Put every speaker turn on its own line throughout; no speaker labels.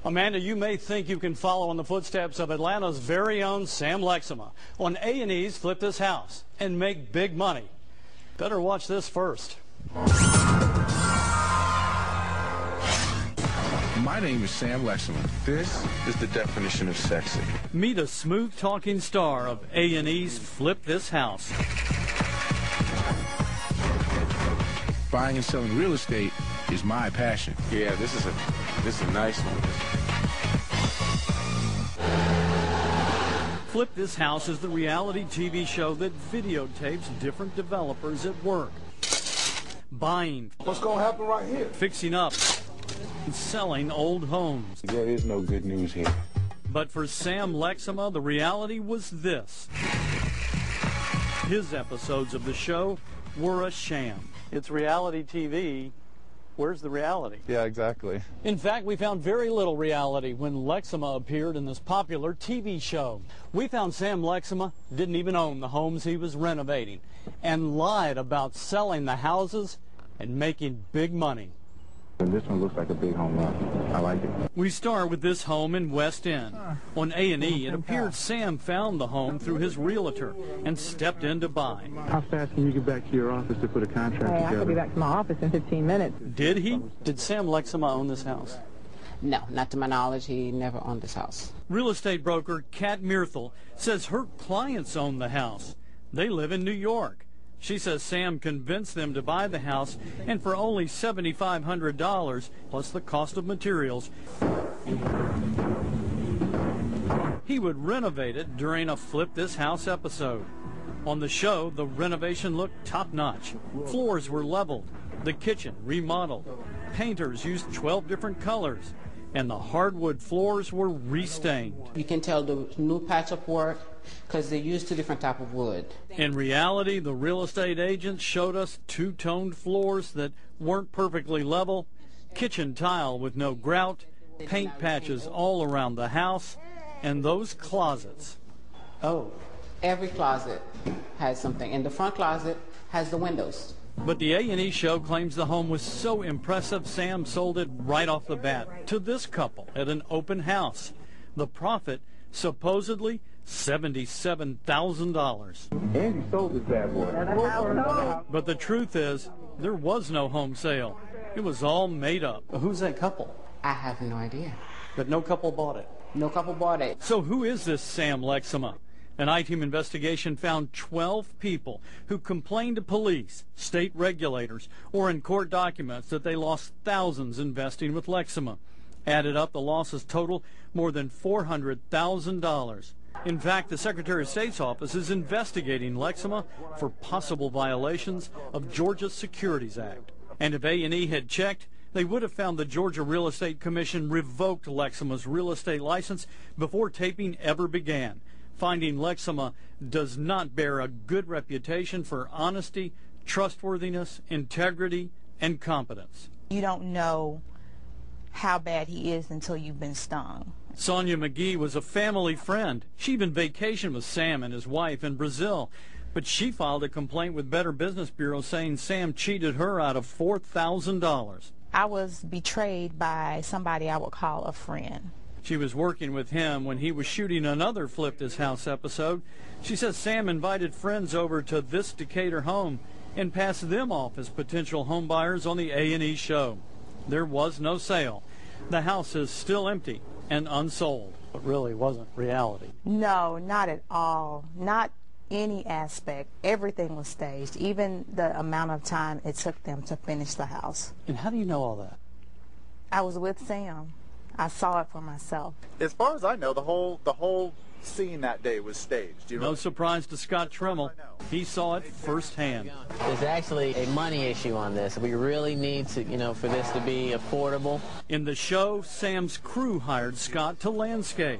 Amanda, you may think you can follow in the footsteps of Atlanta's very own Sam Lexema on A&E's Flip This House and make big money. Better watch this first.
My name is Sam Lexema. This is the definition of sexy.
Meet a smooth-talking star of A&E's Flip This House.
Buying and selling real estate is my passion.
Yeah, this is a nice one.
Flip This House is the reality TV show that videotapes different developers at work. Buying.
What's going to happen right here?
Fixing up. And selling old homes.
There is no good news here.
But for Sam Lexema, the reality was this. His episodes of the show were a sham. It's reality TV. Where's the reality?
Yeah, exactly.
In fact, we found very little reality when Lexema appeared in this popular TV show. We found Sam Lexema didn't even own the homes he was renovating and lied about selling the houses and making big money.
This one looks like a big home run. I like it.
We start with this home in West End. On A&E, it appeared Sam found the home through his realtor and stepped in to buy.
How fast can you get back to your office to put a contract together?
I could be back to my office in 15 minutes.
Did he? Did Sam Lexema own this house?
No, not to my knowledge. He never owned this house.
Real estate broker Kat Mearthel says her clients own the house. They live in New York. She says Sam convinced them to buy the house, and for only $7,500 plus the cost of materials, he would renovate it during a Flip This House episode. On the show, the renovation looked top-notch. Floors were leveled, the kitchen remodeled, painters used 12 different colors, and the hardwood floors were restained.
You can tell the new patch-up work because they used 2 different types of wood.
In reality, the real estate agents showed us two-toned floors that weren't perfectly level, kitchen tile with no grout, paint patches all around the house, and those closets.
Oh. Every closet has something, and the front closet has the windows.
But the A&E show claims the home was so impressive, Sam sold it right off the bat to this couple at an open house. The profit, supposedly, $77,000.
And you sold this bad boy.
But the truth is, there was no home sale. It was all made up. Who's that couple?
I have no idea.
But no couple bought it.
No couple bought it.
So who is this Sam Lexema? An I-Team investigation found 12 people who complained to police, state regulators, or in court documents that they lost thousands investing with Lexema. Added up, the losses total more than $400,000. In fact, the Secretary of State's office is investigating Lexema for possible violations of Georgia's Securities Act. And if A&E had checked, they would have found the Georgia Real Estate Commission revoked Lexema's real estate license before taping ever began, finding Lexema does not bear a good reputation for honesty, trustworthiness, integrity, and competence.
You don't know how bad he is until you've been stung.
Sonia McGee was a family friend. She even vacationed with Sam and his wife in Brazil. But she filed a complaint with Better Business Bureau saying Sam cheated her out of $4,000.
I was betrayed by somebody I would call a friend.
She was working with him when he was shooting another Flip This House episode. She says Sam invited friends over to this Decatur home and passed them off as potential home buyers on the A&E show. There was no sale. The house is still empty and unsold. But really wasn't reality.
No, not at all. Not any aspect. Everything was staged, even the amount of time it took them to finish the house.
And how do you know all that?
I was with Sam. I saw it for myself.
As far as I know, the whole scene that day was staged.
No surprise to Scott Tremmel. He saw it firsthand.
There's actually a money issue on this. We really need to, for this to be affordable.
In the show, Sam's crew hired Scott to landscape.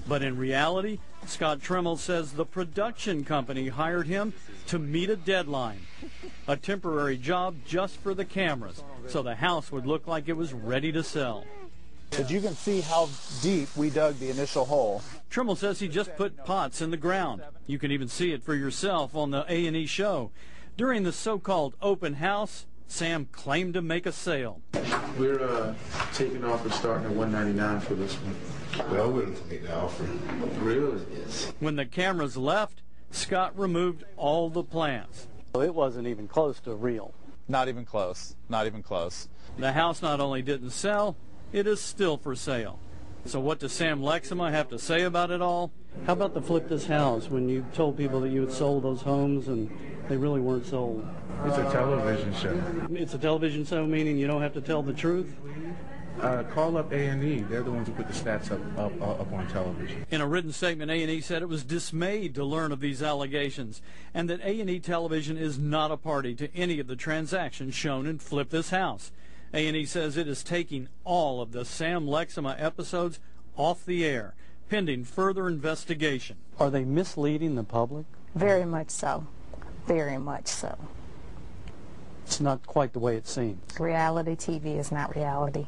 But in reality, Scott Tremmel says the production company hired him to meet a deadline. A temporary job just for the cameras, so the house would look like it was ready to sell.
But you can see how deep we dug the initial hole.
Tremmel says he just put pots in the ground. You can even see it for yourself on the A&E show. During the so-called open house, Sam claimed to make a sale.
We're taking off and starting at $199 for this one.
Well, I'm willing to make the offer.
Really?
Yes.
When the cameras left, Scott removed all the plants. It wasn't even close to real.
Not even close. Not even close.
The house not only didn't sell, it is still for sale. So what does Sam Lexema have to say about it all? How about the flip this house when you told people that you had sold those homes and they really weren't sold?
It's a television show.
It's a television show, meaning you don't have to tell the truth?
Call up A&E. They're the ones who put the stats up on television.
In a written statement, A&E said it was dismayed to learn of these allegations and that A&E Television is not a party to any of the transactions shown in Flip This House. A&E says it is taking all of the Sam Lexema episodes off the air, pending further investigation. Are they misleading the public?
Very much so. Very much so.
It's not quite the way it seems.
Reality TV is not reality.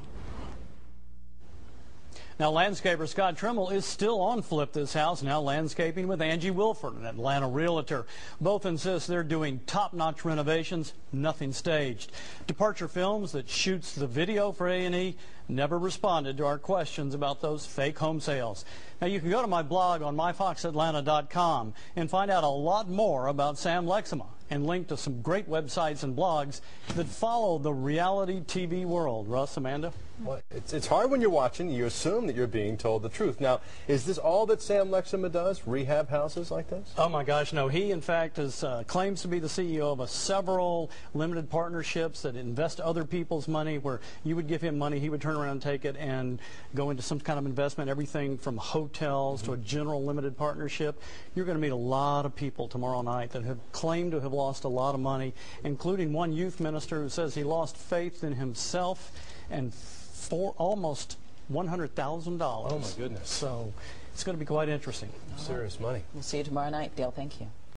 Now, landscaper Scott Trimmel is still on Flip This House, now landscaping with Angie Wilford, an Atlanta realtor. Both insist they're doing top-notch renovations, nothing staged. Departure Films, that shoots the video for A&E, never responded to our questions about those fake home sales. Now, you can go to my blog on myfoxatlanta.com and find out a lot more about Sam Lexema and link to some great websites and blogs that follow the reality TV world. Russ, Amanda?
Well, it's hard when you're watching. You assume that you're being told the truth. Now, is this all that Sam Lexema does, rehab houses like this?
Oh, my gosh, no. He, in fact, claims to be the CEO of several limited partnerships that invest other people's money, where you would give him money, he would turn around and take it and go into some kind of investment, everything from hotels to a general limited partnership. You're going to meet a lot of people tomorrow night that have claimed to have lost a lot of money, including one youth minister who says he lost faith in himself and for almost $100,000.
Oh, my goodness.
So it's going to be quite interesting.
Serious money.
We'll see you tomorrow night, Dale. Thank you.